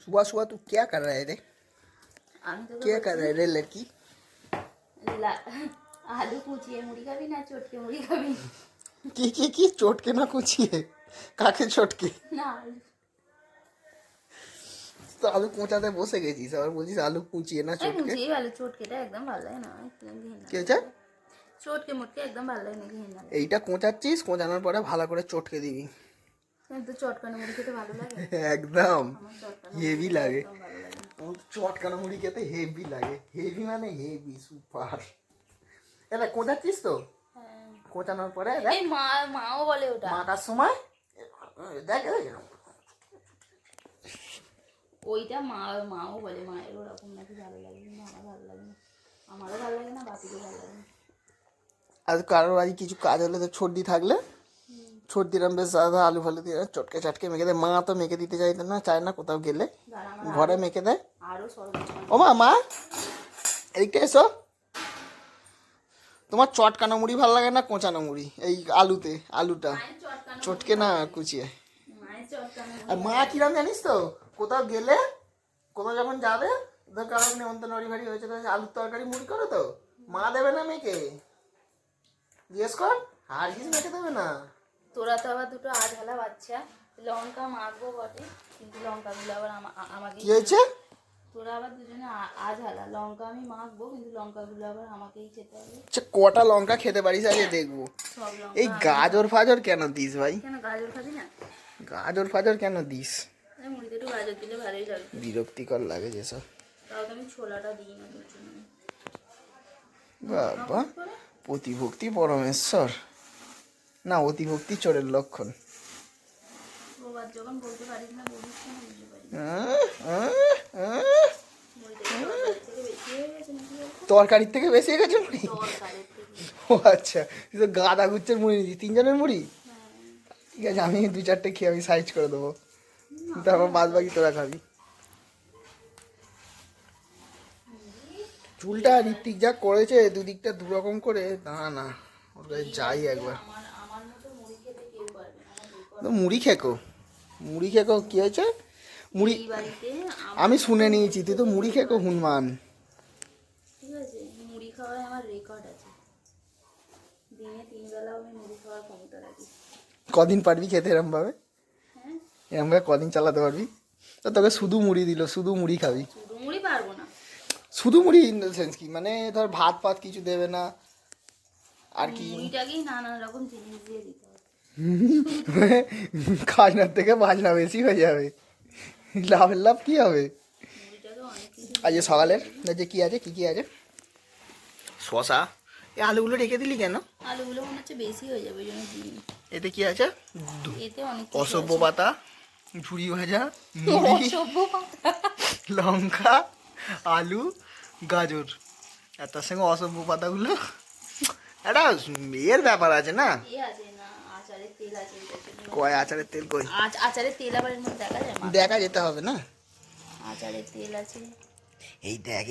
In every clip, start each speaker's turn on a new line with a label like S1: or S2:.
S1: सुबह सुबह तू क्या कर रहा है रे? क्या कर रहा है रे लड़की?
S2: आलू कुचिए मुड़ी खाबी ना चटके मुड़ी खाबी?
S1: কি চটকে না কুচিয়ে? কাকে চটকে?
S2: না
S1: তো আলু কোঁচাতে বসে গেছিস আবার বলছিস আলু কুচিয়ে না চটকে?
S2: কুচিয়ে আলু চটকেটা একদম ভালো লাগে না।
S1: কি হয়েছে?
S2: চটকে মোটকে একদম ভালো লাগে না, ঘেন্না লাগে।
S1: এইটা কোঁচাচ্ছিস, কোঁচানোর পরে ভালো করে চটকে দিবি।
S2: কিন্তু চটকানো মুড়ি খেতে ভালো লাগে
S1: একদম
S2: আমার, চটকানো
S1: হেভি লাগে।
S2: একদম ভালো লাগে।
S1: চটকানো মুড়ি খেতে হেভি লাগে, হেভি মানে হেভি সুপার। এটা কোঁচাচ্ছিস তো?
S2: হ্যাঁ
S1: কোঁচানোর পরে
S2: এই মাও বলে ওটা
S1: মাখার সময় দেখ
S2: ওইটা মাও বলে, মায়ের ওরকম নাকি ভালো লাগে, কিন্তু আমার ভালো লাগে না। আমারও ভালো লাগে না, বাপিকেও ভালো লাগে না।
S1: আর কারোর বাড়ি কিছু কাজ হলে তো সর্দি থাকলে সর্দিরাম বেশ সাদা আলু ফালু দিয়ে চটকে চাটকে মেখে দেয়। মা তো মেখে দিতে চাইতে না, চায় না, কোথাও গেলে ঘরে মেখে দেয়।
S2: আরো
S1: ও মা এইটা এসো। তোমার চটকানো মুড়ি ভালো লাগে না কোঁচানো মুড়ি? এই আলুটা চটকে না কুচিয়ে। আর মা কিরাম জানিস তো, কোথাও গেলে, কোথাও যখন যাবে, ধর কারণ নেমন্তন্ন বাড়ি ভাড়ি হয়েছে, তো আলুর তরকারি মুড়ি করো তো, মা দেবে না মেখে? জিজ্ঞেস কর, আর কিছু মেখে দেবে না।
S2: তোরা তো আবার দুটো আধহালা বাচ্চা, লঙ্কা মাখবো বটে, কিন্তু লঙ্কাগুলো আবার আমাকে।
S1: কি হয়েছে?
S2: তোরা আবার দুজনে আধহালা, লঙ্কা আমি মাখবো কিন্তু লঙ্কাগুলো আবার আমাকেই খেতে হবে।
S1: কটা লঙ্কা খেতে পারিস আগে দেখবো।
S2: সব লঙ্কা
S1: এই গাজর ফাজর কেন দিস ভাই?
S2: কেন গাজর খাবি না?
S1: গাজর ফাজর কেন দিস?
S2: মুড়িতে একটু গাজর দিলে ভালোই লাগে।
S1: বিরক্তিকর লাগে যেসব।
S2: তাও তো আমি ছোলাটা দিই না তোর জন্য।
S1: বাবা, প্রতিভক্তি পরমেশ্বর না, অতিভক্তি চোরের লক্ষণ।
S2: প্রবাদ যখন বলতে পারিস না, বলিস কেন? বুঝতে পারি
S1: তরকারির থেকে বেশি হয়ে গেছে মুড়ি?
S2: তরকারির থেকে।
S1: ও আচ্ছা, তুই তো গাদা গুচ্ছের মুড়ি দিস, 3 জনের মুড়ি। ঠিক আছে, আমি 2-4টে খেয়ে আমি সাইজ করে দেবো, তারপর বাদ বাকি তোরা খাবি। চুলটা ঋত্বিক যা করেছে, দুদিকটা দুরকম করে, না ওটা যাই একবার।
S2: আমার মতো মুড়ি খেতে কেউ পারবে না।
S1: তো মুড়ি খেকো কি হয়েছে? মুড়ি
S2: এই বাড়িতে
S1: আমি শুনে নিয়েছি, তুই তো মুড়ি খেকো হুনমান।
S2: ঠিক আছে, মুড়ি খাওয়ায় আমার রেকর্ড আছে। দিনে 3 বেলাও আমি মুড়ি খাওয়ার ক্ষমতা রাখি।
S1: কদিন পারবি খেতে এরম ভাবে?
S2: হ্যাঁ,
S1: এরম ভাবে কদিন চালাতে পারবি? তো তোকে শুধু মুড়ি দিল, শুধু মুড়ি খাবি?
S2: শুধু মুড়ি পারবো না।
S1: শুধু মুড়ি ইন দ্য সেন্স কি, মানে ধর ভাত পাত কিছু দেবে না আর কি?
S2: মুড়িটাকেই নানান রকম জিনিস দিয়ে দিতে হবে।
S1: খাজনার থেকে বাজনা বেশি হয়ে যাবে, লাভ কি হবে?
S2: মুড়িটাকে অনেক কিছু
S1: আজকে সকালের যে কি আছে, কি আছে? শশা, এই আলুগুলো রেখে দিলি কেন?
S2: আলুগুলো মনে হচ্ছে বেশি হয়ে যাবে, ওই জন্য দিই।
S1: এতে কি আছে?
S2: এতে অনেক
S1: অসভ্য পাতা, ঝুড়ি ভাজা, মুড়ি,
S2: অসভ্য পাতা,
S1: লঙ্কা, আলু, গাজর, আর তার সঙ্গে অসভ্য পাতাগুলো। একটা এর ব্যাপার আছে না?
S2: এ আছে না, আচারের তেল আছে।
S1: কয় আচারের তেল কই?
S2: আচারের তেল আবার এর মধ্যে দেখা যায়?
S1: দেখা যেতে হবে না।
S2: আচারের তেল আছে।
S1: এই দেখ,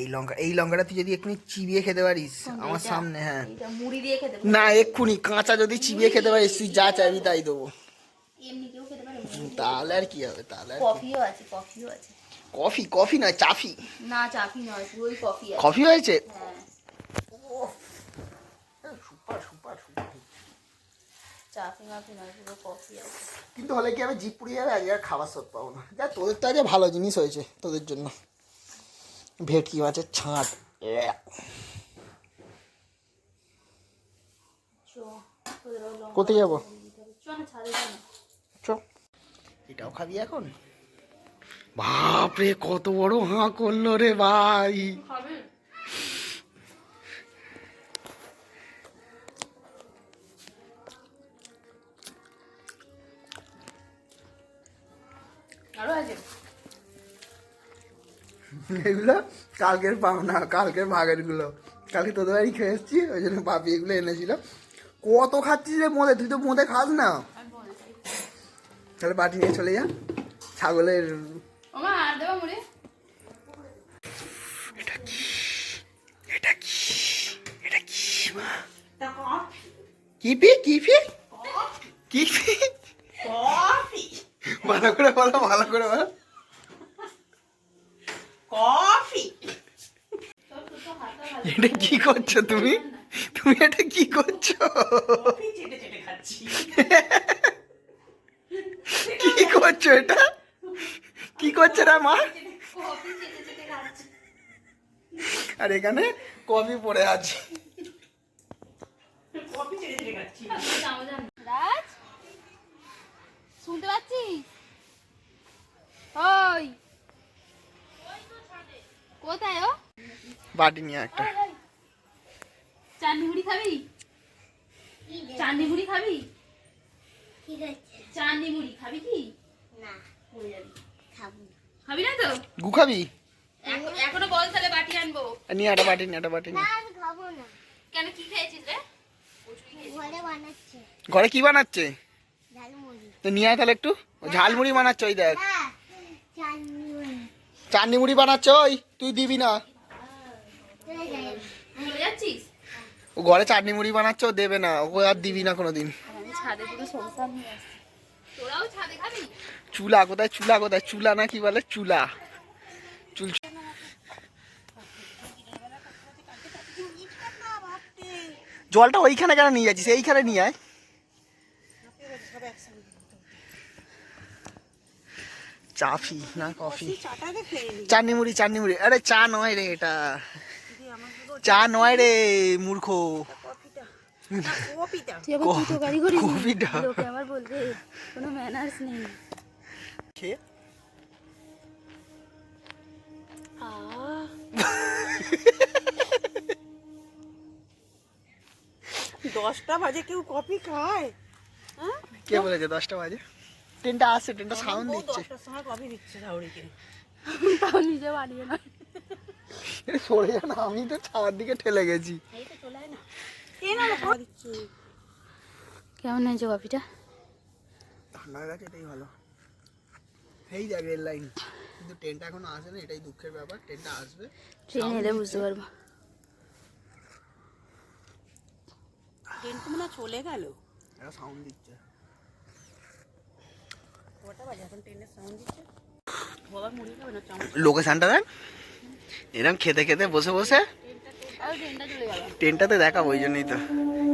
S1: এই লঙ্কাটা তুই যদি এক্ষুনি চিবিয়ে খেতে পারিস আমার সামনে, হ্যাঁ,
S2: এটা মুড়ি দিয়ে খেতে
S1: না এক্ষুনি কাঁচা যদি চিবিয়ে খেতে পারিস, তুই যা চাইবি তাই দেবো।
S2: এমনি কেউ খেতে পারে?
S1: তাহলে আর কি হবে? তাহলে
S2: কফিও আছে, কফিও আছে।
S1: কফি নয়, চাফি।
S2: না চাফি নয়, পুরোই কফি আছে।
S1: কফি হয়েছে?
S2: হ্যাঁ,
S1: সুপার।
S2: চাফি মাফি নয়, পুরো কফি আছে।
S1: কিন্তু হলে কি আমি জিপ পুড়িয়ে যাবে, আজকে আর খাবার স্বাদ পাবো না। যা তোদের তো আজকে ভালো জিনিস হয়েছে তোদের জন্য, ভেটকি মাছের ছাঁট। কোথায় যাবো? চ, এটাও খাবি এখন? বাপরে, কত বড় হাঁ করলো রে ভাই। এগুলো কালকের পাওনা, কালকের ভাগের গুলো। কালকে তোদের বাড়ি খেয়ে এসেছি, ওই জন্য পাপি এগুলো এনেছিল। কত খাচ্ছিস রে মোদে? তুই তো মোদে খাস না। তাহলে বাটি নিয়ে চলে যা। ছাগলের কি ভালো করে বলো।
S3: কফি।
S1: এটা কি করছো তুমি? তুমি এটা কি করছো?
S3: কফি চেটে চেটে খাচ্ছি।
S1: কি করছো এটা? কি করছে রে মা?
S2: কফি চেটে চেটে খাচ্ছে।
S1: আর এখানে কফি পড়ে আছে।
S3: কফি চেটে চেটে খাচ্ছি।
S2: রাজ শুনতে পাচ্ছিস? ওই কোথায় ও?
S1: বাটি নিয়ে একটা।
S2: চাটনি মুড়ি খাবি? চাটনি মুড়ি খাবি? চাটনি মুড়ি খাবি কি?
S4: না
S2: পড়ে যাবি।
S4: খাবো না।
S2: খাবি না তো?
S1: গু খাবি?
S2: এখনো বল তাহলে বাটি আনবো।
S1: নিয়ে একটা বাটি নিয়ে একটা বাটি
S4: না
S1: নিয়ে।
S4: আমি খাবো না।
S2: কেন কি খেয়েছিস রে? কচুরি খেয়েছিস?
S4: ঘরে বানাচ্ছে
S1: ঘরে কি বানাচ্ছে?
S4: ঝালমুড়ি।
S1: তো নিয়ে আয় তাহলে একটু। ও ঝালমুড়ি বানাচ্ছে ওই দেখ।
S4: না চাটনি বানাচ্ছে।
S1: চাটনি মুড়ি বানাচ্ছে ওই, তুই দিবি না।
S4: চলে যাই।
S2: ভুলে যাচ্ছিস?
S1: ও ঘরে চাটনি মুড়ি বানাচ্ছে, ও দেবে না, ওকে আর দিবি না কোনোদিন।
S2: আমি ছাদে পুরো সংসার নিয়ে আসছি। তোরাও ছাদে খাবি?
S1: চুলা কোথায়? চুলা কোথায়? চুলা না কি বলে? চুলা। চুল। জলটা ওইখানে কেন নিয়ে যাচ্ছিস? এইখানে নিয়ে আয়। চাফি না কফি?
S3: চাটাকে খেয়ে নি।
S1: চাটনি মুড়ি, চাটনি মুড়ি। আরে চা নয় রে এটা, চা নয় রে মূর্খ।
S3: কফিটা না, কফিটা।
S2: তুই আবার কি তোকারি করিস?
S1: কফিটা
S2: লোকে আবার বলবে কোনো ম্যানার্স নেই।
S1: খেয়ে
S3: 10টা বাজে কেউ কফি খায়?
S1: কে বলেছে 10টা বাজে? ট্রেনটা আসছে, ট্রেনটা সাউন্ড
S3: বউ
S1: দিচ্ছে।
S3: 10টার সময় কফি দিচ্ছে শাওরিকে।
S2: তাও নিজে বাড়িয়ে না।
S1: এ সরে যা না, আমি তো ছাওয়ার দিকে ঠেলে গেছি।
S3: এই তো চলে আয় না। কে না খাওয়া দিচ্ছে?
S2: কেমন হয়েছে কফিটা?
S1: ঠান্ডা হয়ে গেছে, এটাই ভালো। এই দেখ রেল লাইন, কিন্তু ট্রেনটা এখনো আসে না, এটাই দুঃখের ব্যাপার। ট্রেনটা আসবে,
S2: ট্রেন এলে বুঝতে পারবো।
S3: ট্রেন তো মনে হয় চলে গেল।
S1: এটা সাউন্ড দিচ্ছে।
S3: কটা বাজে এখন ট্রেনের সাউন্ড দিচ্ছে? বাবা মুড়ি খাবে না চামচ?
S1: লোকেশনটা দেখ, এরকম খেতে খেতে বসে বসে।
S2: আর ট্রেনটা চলে গেল।
S1: ট্রেনটাতে দেখাবো, ওই জন্যই তো।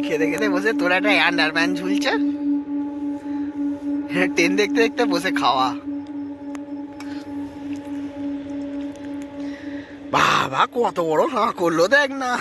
S1: খেতে খেতে বসে তোর একটা আন্ডারপ্যান্ট ঝুলছে, ট্রেন দেখতে দেখতে বসে খাওয়া। বাবা কত বড় হাঁ করলো দেখ না।